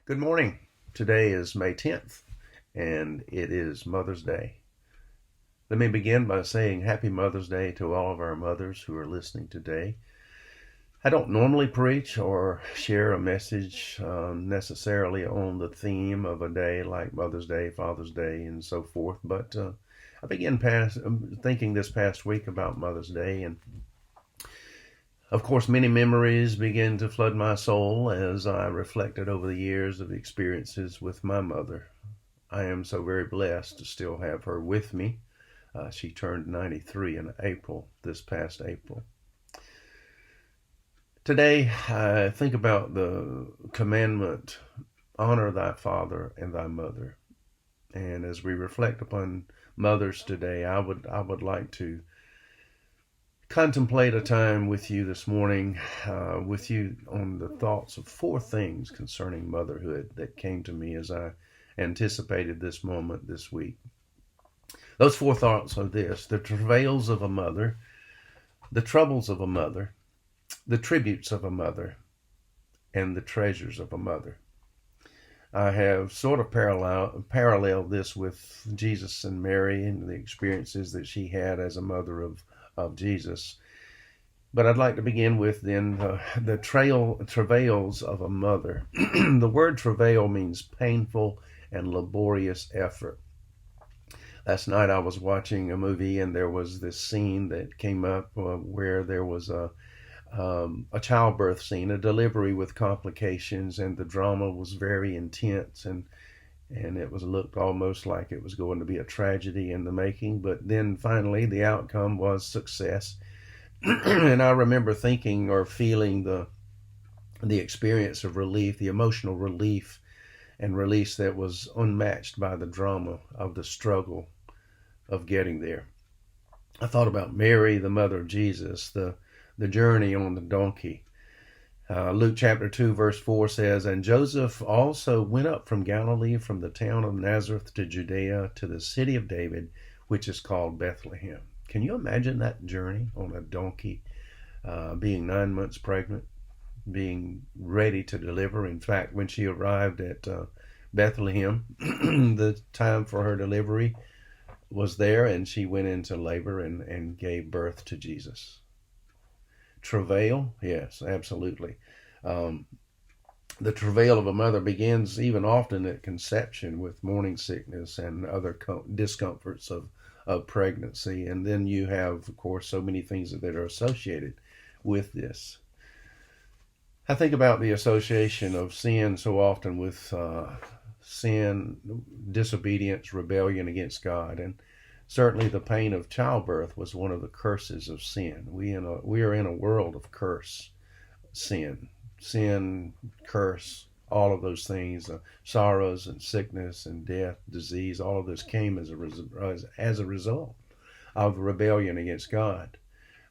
Good morning. Today is May 10th, and it is Mother's Day. Let me begin by saying Happy Mother's Day to all of our mothers who are listening today. I don't normally preach or share a message necessarily on the theme of a day like Mother's Day, Father's Day, and so forth, but I began thinking this past week about Mother's Day, and of course, many memories began to flood my soul as I reflected over the years of experiences with my mother. I am so very blessed to still have her with me. She turned 93 in April, this past April. Today, I think about the commandment, honor thy father and thy mother. And as we reflect upon mothers today, I would like to contemplate a time with you this morning, with you on the thoughts of four things concerning motherhood that came to me as I anticipated this moment this week. Those four thoughts are this: the travails of a mother, the troubles of a mother, the tributes of a mother, and the treasures of a mother. I have sort of paralleled this with Jesus and Mary and the experiences that she had as a mother of Jesus. But I'd like to begin with then the travails of a mother. The word travail means painful and laborious effort. Last night I was watching a movie and there was this scene that came up where there was a childbirth scene, a delivery with complications, and the drama was very intense, and it looked almost like it was going to be a tragedy in the making. But then finally the outcome was success. And I remember thinking or feeling the experience of relief, the emotional relief and release that was unmatched by the drama of the struggle of getting there. I thought about Mary, the mother of Jesus, the journey on the donkey. Luke chapter 2 verse 4 says, "And Joseph also went up from Galilee, from the town of Nazareth to Judea, to the city of David, which is called Bethlehem." Can you imagine that journey on a donkey, being 9 months pregnant, being ready to deliver? In fact, when she arrived at Bethlehem, the time for her delivery was there, and she went into labor and gave birth to Jesus. Travail? Yes, absolutely. The travail of a mother begins even often at conception with morning sickness and other discomforts of pregnancy. And then you have, of course, so many things that are associated with this. I think about the association of sin so often with sin, disobedience, rebellion against God. And certainly the pain of childbirth was one of the curses of sin. We are in a world of curse, sin, curse, all of those things, sorrows and sickness and death, disease, all of this came as a result of rebellion against God.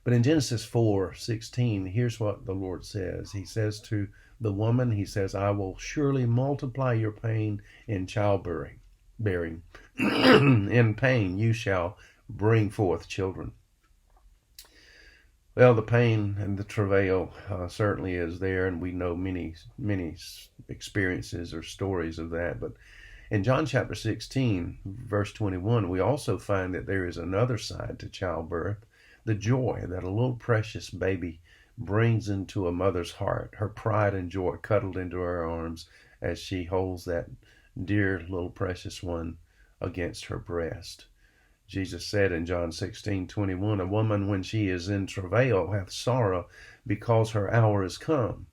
But in Genesis 4:16, here's what the Lord says. He says to the woman, he says, "I will surely multiply your pain in childbearing. In pain you shall bring forth children." Well, the pain and the travail certainly is there, and we know many experiences or stories of that. But in John chapter 16, verse 21, we also find that there is another side to childbirth, the joy that a little precious baby brings into a mother's heart, her pride and joy cuddled into her arms as she holds that dear little precious one against her breast. Jesus said in John 16:21, "A woman, when she is in travail, hath sorrow, because her hour is come.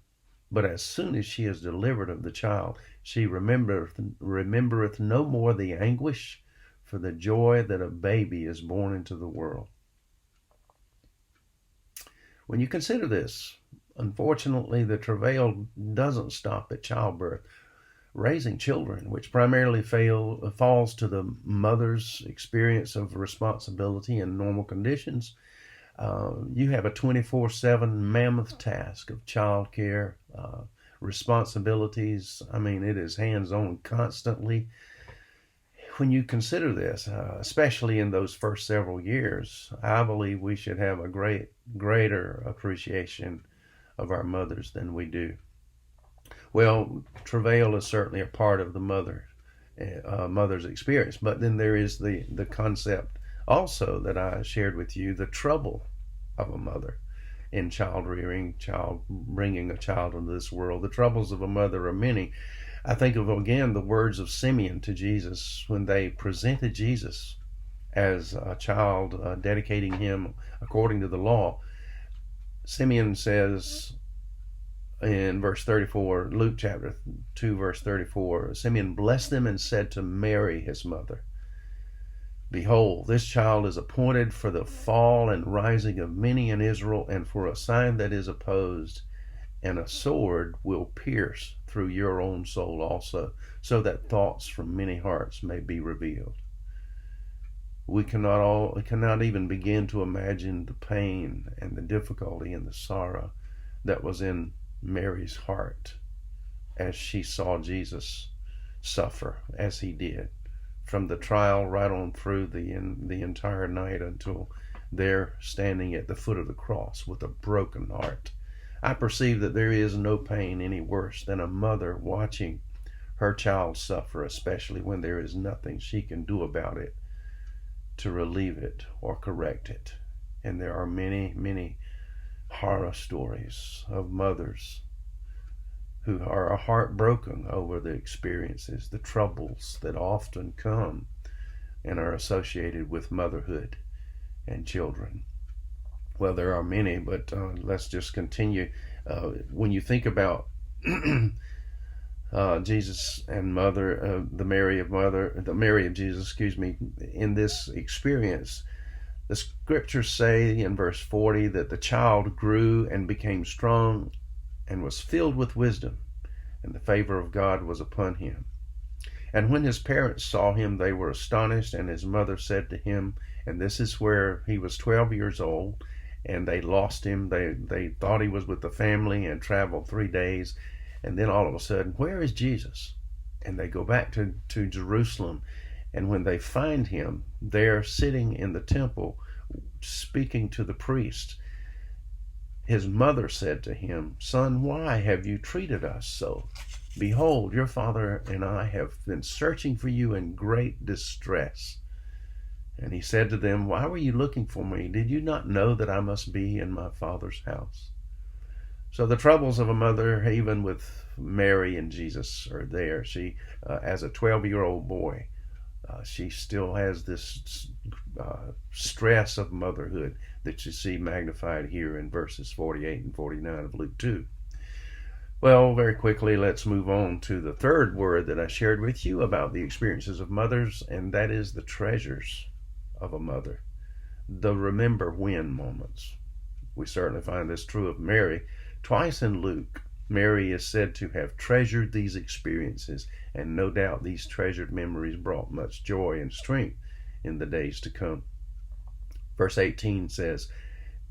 But as soon as she is delivered of the child, she remembereth no more the anguish for the joy that a baby is born into the world." When you consider this, unfortunately, the travail doesn't stop at childbirth. Raising children, which primarily falls to the mother's experience of responsibility in normal conditions, you have a 24/7 mammoth task of child care, responsibilities. I mean, it is hands-on constantly. When you consider this, especially in those first several years, I believe we should have a greater appreciation of our mothers than we do. Well, travail is certainly a part of the mother's experience, but then there is the concept also that I shared with you, the trouble of a mother in child rearing, child bringing a child into this world. The troubles of a mother are many. I think of again the words of Simeon to Jesus when they presented Jesus as a child, dedicating him according to the law. Simeon says in verse 34, Luke chapter 2, verse 34, Simeon blessed them and said to Mary, his mother, "Behold, this child is appointed for the fall and rising of many in Israel, and for a sign that is opposed, and a sword will pierce through your own soul also, so that thoughts from many hearts may be revealed." We cannot even begin to imagine the pain and the difficulty and the sorrow that was in Mary's heart as she saw Jesus suffer as he did, from the trial right on through the entire night until there standing at the foot of the cross with a broken heart. I perceive that there is no pain any worse than a mother watching her child suffer, especially when there is nothing she can do about it to relieve it or correct it. And there are many, many horror stories of mothers who are heartbroken over the experiences, the troubles that often come and are associated with motherhood and children. Well, there are many, but let's just continue. When you think about Jesus and mother, the Mary of Jesus, in this experience, the scriptures say in verse 40 that the child grew and became strong and was filled with wisdom, and the favor of God was upon him. And when his parents saw him, they were astonished, and his mother said to him, and this is where he was 12 years old, and they lost him. They thought he was with the family and traveled 3 days, and then all of a sudden, where is Jesus? And they go back to Jerusalem, and when they find him there sitting in the temple speaking to the priest, his mother said to him, "Son, why have you treated us so? Behold, your father and I have been searching for you in great distress." And he said to them, "Why were you looking for me? Did you not know that I must be in my father's house?" So the troubles of a mother, even with Mary and Jesus, are there. She, as a 12-year-old boy, she still has this stress of motherhood that you see magnified here in verses 48 and 49 of Luke 2. Well, very quickly, let's move on to the third word that I shared with you about the experiences of mothers, and that is the treasures of a mother, the remember when moments. We certainly find this true of Mary. Twice in Luke, Mary is said to have treasured these experiences, and no doubt these treasured memories brought much joy and strength in the days to come. Verse 18 says,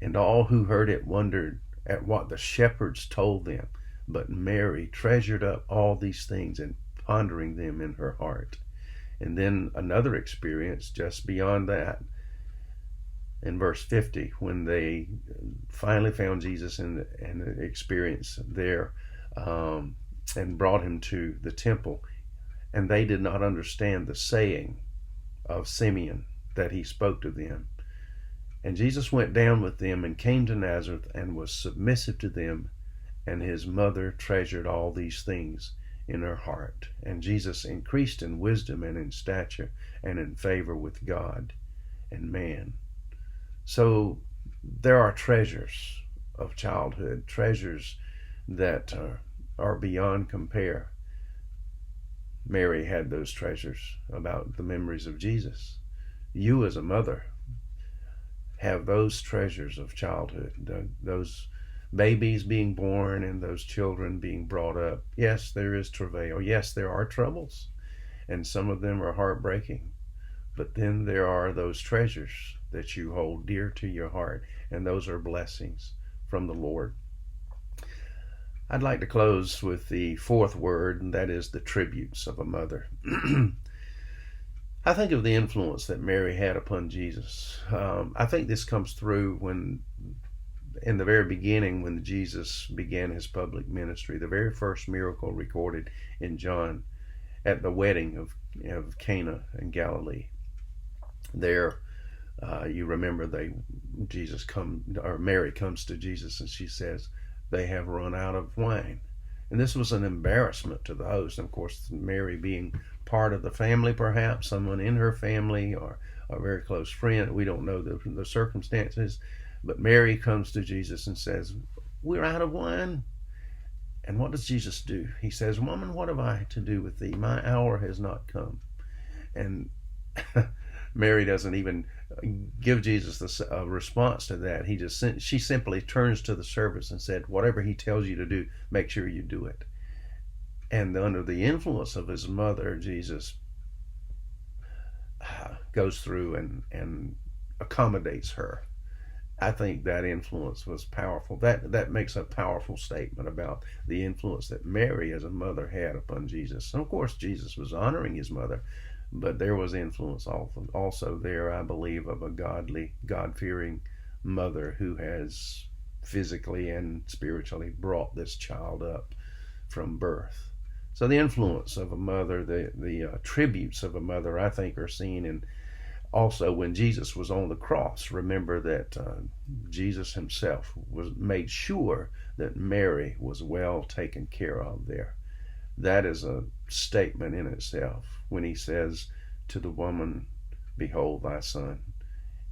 "And all who heard it wondered at what the shepherds told them, but Mary treasured up all these things and pondering them in her heart." And then another experience just beyond that, in verse 50, when they finally found Jesus and experienced there, and brought him to the temple, and they did not understand the saying of Simeon that he spoke to them. And Jesus went down with them and came to Nazareth and was submissive to them, and his mother treasured all these things in her heart. And Jesus increased in wisdom and in stature and in favor with God and man. So there are treasures of childhood, treasures that are beyond compare. Mary had those treasures about the memories of Jesus. You as a mother have those treasures of childhood, those babies being born and those children being brought up. Yes, there is travail. Yes, there are troubles, and some of them are heartbreaking. But then there are those treasures that you hold dear to your heart, and those are blessings from the Lord. I'd like to close with the fourth word, and that is the tributes of a mother. I think of the influence that Mary had upon Jesus. I think this comes through when in the very beginning, when Jesus began his public ministry, the very first miracle recorded in John at the wedding of Cana in Galilee. There, you remember Mary comes to Jesus and she says, "They have run out of wine." And this was an embarrassment to the host. And of course, Mary being part of the family, perhaps someone in her family or a very close friend, we don't know the circumstances, but Mary comes to Jesus and says, "We're out of wine." And what does Jesus do? He says, "Woman, what have I to do with thee? My hour has not come." And Mary doesn't even give Jesus a response to that. She simply turns to the servants and said, "Whatever he tells you to do, make sure you do it." And under the influence of his mother, Jesus goes through and accommodates her. I think that influence was powerful. That makes a powerful statement about the influence that Mary as a mother had upon Jesus. And of course, Jesus was honoring his mother, but there was influence also there, I believe, of a godly, God-fearing mother who has physically and spiritually brought this child up from birth. So the influence of a mother, the attributes of a mother, I think, are seen in also when Jesus was on the cross. Remember that Jesus himself made sure that Mary was well taken care of there. That is a statement in itself when he says to the woman, "Behold thy son."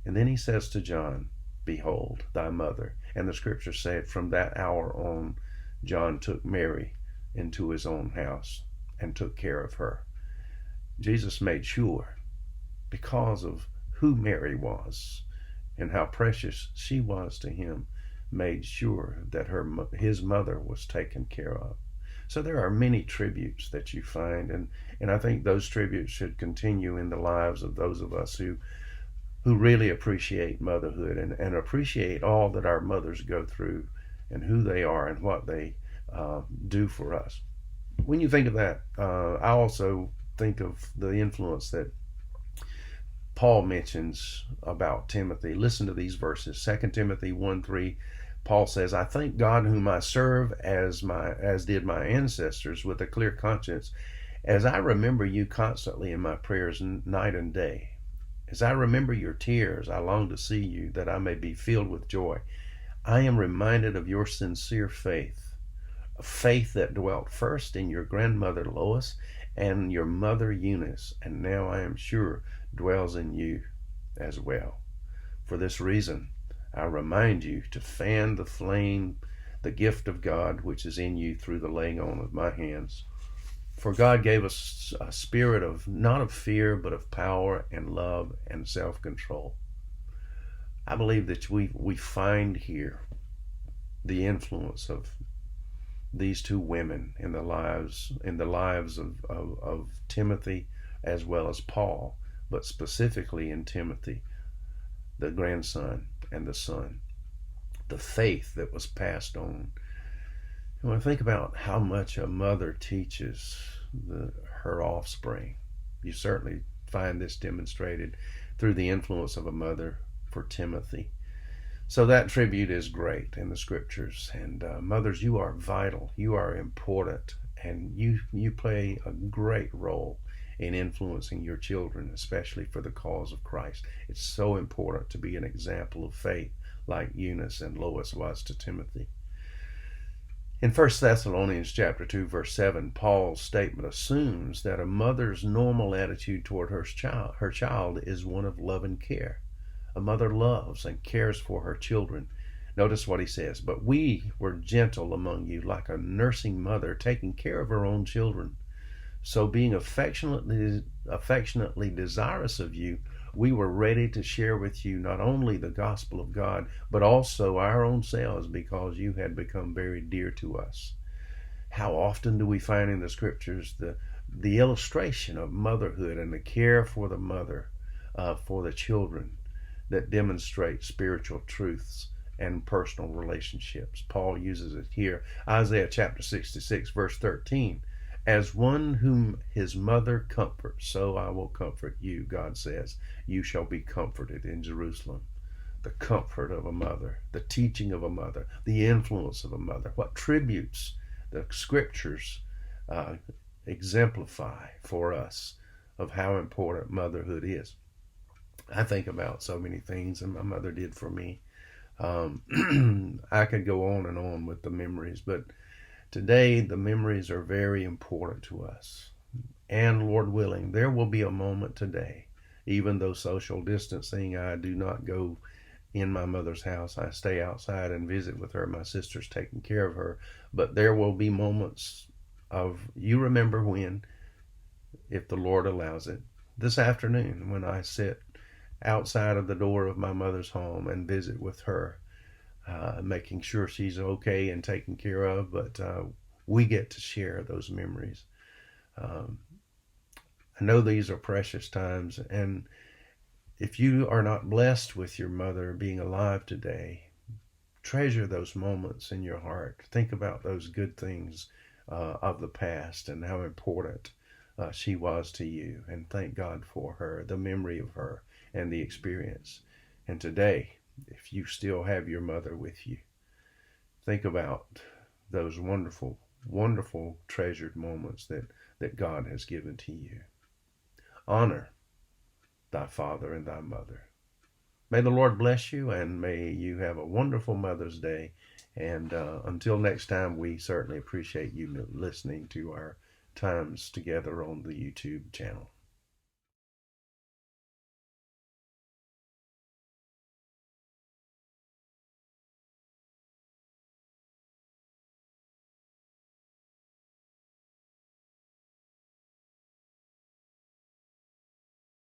And then he says to John, "Behold thy mother." And the scriptures say from that hour on, John took Mary into his own house and took care of her. Jesus made sure, because of who Mary was and how precious she was to him, made sure that his mother was taken care of. So there are many tributes that you find, and I think those tributes should continue in the lives of those of us who really appreciate motherhood and appreciate all that our mothers go through and who they are and what they do for us. When you think of that, I also think of the influence that Paul mentions about Timothy. Listen to these verses. 2 Timothy 1:3. Paul says, "I thank God whom I serve as did my ancestors with a clear conscience, as I remember you constantly in my prayers night and day. As I remember your tears, I long to see you, that I may be filled with joy. I am reminded of your sincere faith, a faith that dwelt first in your grandmother Lois and your mother Eunice, and now I am sure dwells in you as well. For this reason, I remind you to fan the flame, the gift of God which is in you through the laying on of my hands. For God gave us a spirit of not of fear, but of power and love and self-control." I believe that we find here the influence of these two women in the lives of Timothy as well as Paul, but specifically in Timothy, the grandson and the son, the faith that was passed on. And when I think about how much a mother teaches her offspring, you certainly find this demonstrated through the influence of a mother for Timothy. So that tribute is great in the scriptures. And mothers, you are vital, you are important, and you play a great role in influencing your children, especially for the cause of Christ. It's so important to be an example of faith like Eunice and Lois was to Timothy. In 1 Thessalonians chapter 2, verse 7, Paul's statement assumes that a mother's normal attitude toward her child is one of love and care. A mother loves and cares for her children. Notice what he says, "But we were gentle among you, like a nursing mother taking care of her own children. So being affectionately desirous of you, we were ready to share with you not only the gospel of God, but also our own selves, because you had become very dear to us." How often do we find in the scriptures the illustration of motherhood and the care for the mother, for the children, that demonstrate spiritual truths and personal relationships? Paul uses it here. Isaiah chapter 66, verse 13. "As one whom his mother comforts, so I will comfort you," God says. "You shall be comforted in Jerusalem." the comfort of a mother, the teaching of a mother, the influence of a mother, what tributes the scriptures uh, exemplify for us of how important motherhood is. I think about so many things, and my mother did for me. I could go on with the memories, but today the memories are very important to us. And Lord willing, there will be a moment today, even though social distancing, I do not go in my mother's house. I stay outside and visit with her. My sister's taking care of her. But there will be moments of, you remember when, if the Lord allows it, this afternoon when I sit outside of the door of my mother's home and visit with her, making sure she's okay and taken care of. But we get to share those memories. Um, I know these are precious times, and if you are not blessed with your mother being alive today, treasure those moments in your heart. Think about those good things of the past and how important she was to you. And thank God for her, the memory of her, and the experience. And today, if you still have your mother with you, think about those wonderful, wonderful, treasured moments that God has given to you. Honor thy father and thy mother. May the Lord bless you, and may you have a wonderful Mother's Day. And until next time, we certainly appreciate you listening to our times together on the YouTube channel.